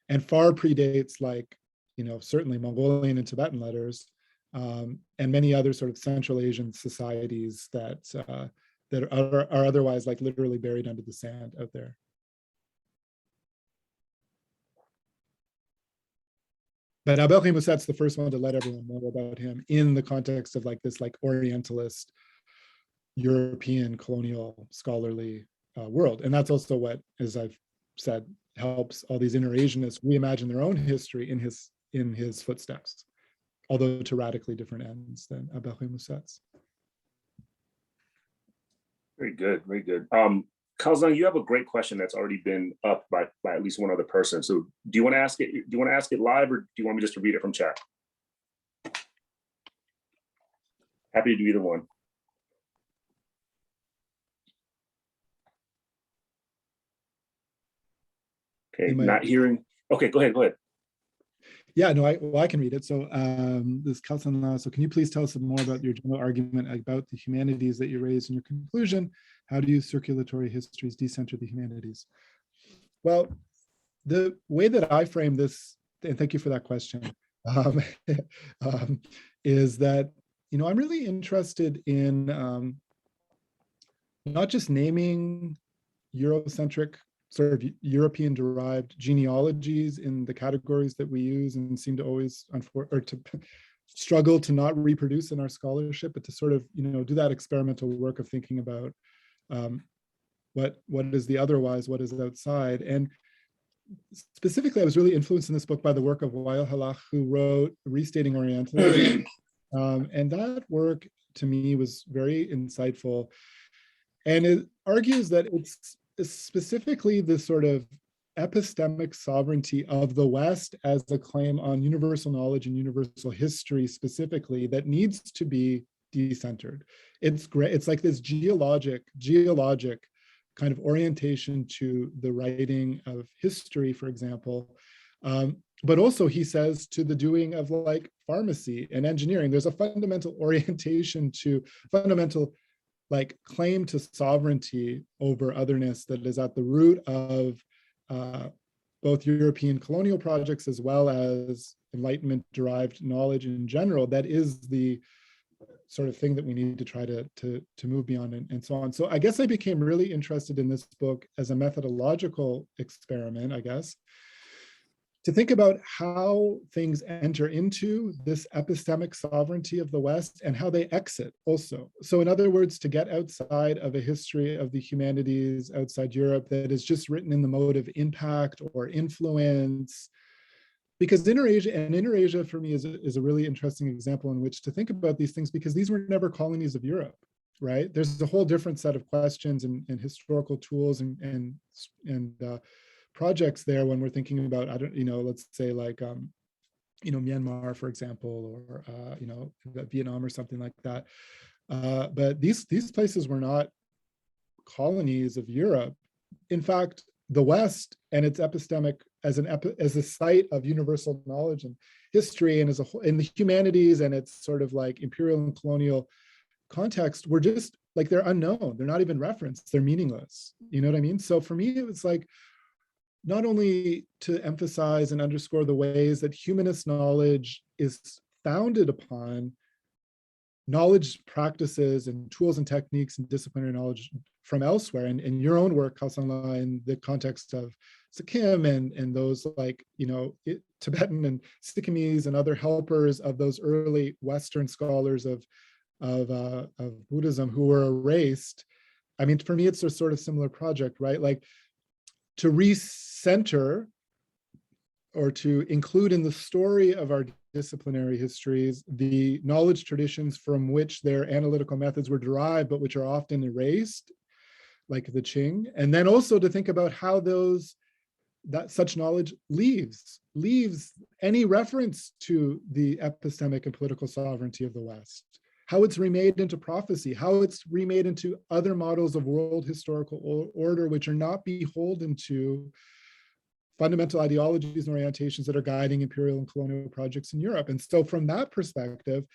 [SPEAKER 2] and far predates like, certainly Mongolian and Tibetan letters, and many other sort of Central Asian societies that are otherwise like literally buried under the sand out there. But Abel Musat's the first one to let everyone know about him in the context of like this like Orientalist, European colonial scholarly world. And that's also what, as I've said, helps all these inter-Asianists reimagine their own history in his footsteps, although to radically different ends than Aberré Mousset's.
[SPEAKER 1] Very good, very good. Kalzang, you have a great question that's already been up by at least one other person. So do you want to ask it? Do you want to ask it live, or do you want me just to read it from chat? Happy to do either one. Okay, not hearing. Okay, go ahead.
[SPEAKER 2] Yeah, no, I can read it. So this Kalzang, so can you please tell us more about your general argument about the humanities that you raised in your conclusion? How do you circulatory histories decenter the humanities? Well, the way that I frame this, and thank you for that question, is that, I'm really interested in not just naming Eurocentric sort of European derived genealogies in the categories that we use and seem to always, struggle to not reproduce in our scholarship, but to sort of, do that experimental work of thinking about what is the otherwise, what is outside. And specifically, I was really influenced in this book by the work of Wael Halach, who wrote Restating Orientalism. And that work to me was very insightful. And it argues that it's specifically the sort of epistemic sovereignty of the West as a claim on universal knowledge and universal history specifically that needs to be decentered. It's great. It's like this geologic kind of orientation to the writing of history, for example. But also, he says, to the doing of like pharmacy and engineering. There's a fundamental orientation to fundamental claim to sovereignty over otherness that is at the root of both European colonial projects as well as Enlightenment-derived knowledge in general. That is the sort of thing that we need to try to move beyond and so on. So I guess I became really interested in this book as a methodological experiment, I guess, to think about how things enter into this epistemic sovereignty of the West and how they exit also. So in other words, to get outside of a history of the humanities outside Europe that is just written in the mode of impact or influence. Because Inter-Asia for me is a really interesting example in which to think about these things, because these were never colonies of Europe, right? There's a whole different set of questions and historical tools and projects there when we're thinking about, let's say like, Myanmar, for example, or, Vietnam or something like that. But these places were not colonies of Europe. In fact, the West and its epistemic as a site of universal knowledge and history and as a whole in the humanities and its sort of like imperial and colonial context were just like, they're unknown. They're not even referenced. They're meaningless. You know what I mean? So for me, it was like, not only to emphasize and underscore the ways that humanist knowledge is founded upon knowledge practices and tools and techniques and disciplinary knowledge from elsewhere. And in your own work, Kalzang, in the context of Sikkim and those like, Tibetan and Sikkimese and other helpers of those early Western scholars of Buddhism who were erased. I mean, for me, it's a sort of similar project, right? Like, to recenter or to include in the story of our disciplinary histories the knowledge traditions from which their analytical methods were derived, but which are often erased, like the Qing. And then also to think about how that such knowledge leaves any reference to the epistemic and political sovereignty of the West, how it's remade into prophecy, how it's remade into other models of world historical order, which are not beholden to fundamental ideologies and orientations that are guiding imperial and colonial projects in Europe. And so from that perspective,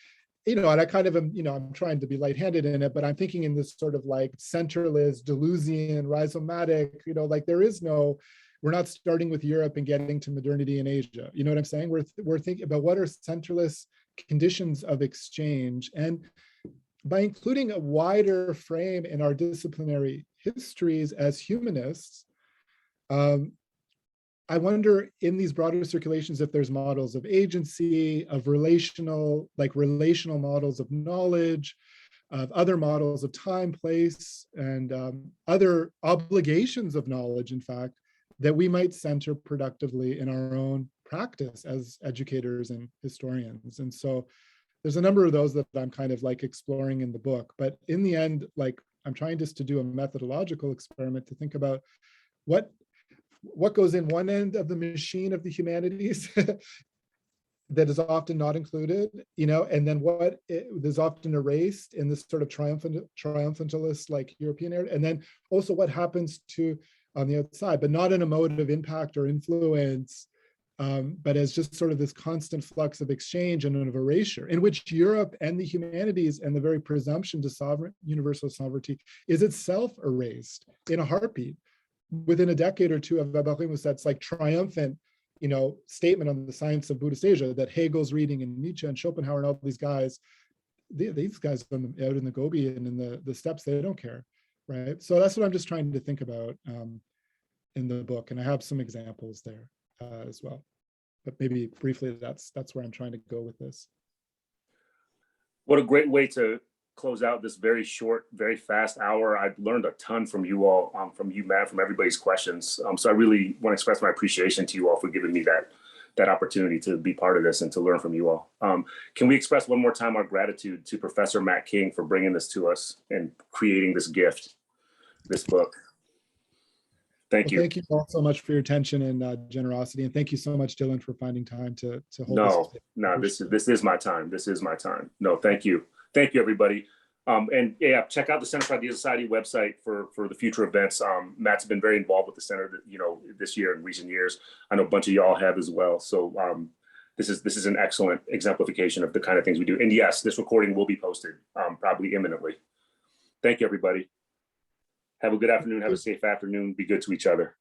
[SPEAKER 2] and I kind of am, I'm trying to be lightheaded in it, but I'm thinking in this sort of like centralist, Deleuzian, rhizomatic, like we're not starting with Europe and getting to modernity in Asia. You know what I'm saying? We're thinking about what are centralist conditions of exchange. And by including a wider frame in our disciplinary histories as humanists, I wonder in these broader circulations if there's models of agency, of relational models of knowledge, of other models of time, place, and other obligations of knowledge, in fact, that we might center productively in our own practice as educators and historians. And so there's a number of those that I'm kind of like exploring in the book. But in the end, like I'm trying just to do a methodological experiment to think about what goes in one end of the machine of the humanities that is often not included, you know, and then what is often erased in this sort of triumphalist like European era, and then also what happens to on the outside, but not in a mode of impact or influence, but as just sort of this constant flux of exchange and of erasure, in which Europe and the humanities and the very presumption to universal sovereignty is itself erased in a heartbeat. Within a decade or two of that's like triumphant, you know, statement on the science of Buddhist Asia that Hegel's reading and Nietzsche and Schopenhauer and all these guys out in the Gobi and in the steppes, they don't care, right? So that's what I'm just trying to think about in the book, and I have some examples there as well. But maybe briefly, that's where I'm trying to go with this.
[SPEAKER 1] What a great way to close out this very short, very fast hour. I've learned a ton from you all, from you, Matt, from everybody's questions. So I really want to express my appreciation to you all for giving me that opportunity to be part of this and to learn from you all. Can we express one more time our gratitude to Professor Matt King for bringing this to us and creating this gift, this book. Thank you.
[SPEAKER 2] Thank you all so much for your attention and generosity, and thank you so much, Dylan, for finding time to hold this.
[SPEAKER 1] No, this is my time. This is my time. No, thank you. Thank you, everybody. And yeah, check out the Center for Ideas Society website for the future events. Matt's been very involved with the center, this year and recent years. I know a bunch of y'all have as well. So this is an excellent exemplification of the kind of things we do. And yes, this recording will be posted probably imminently. Thank you, everybody. Have a good afternoon. Have a safe afternoon. Be good to each other.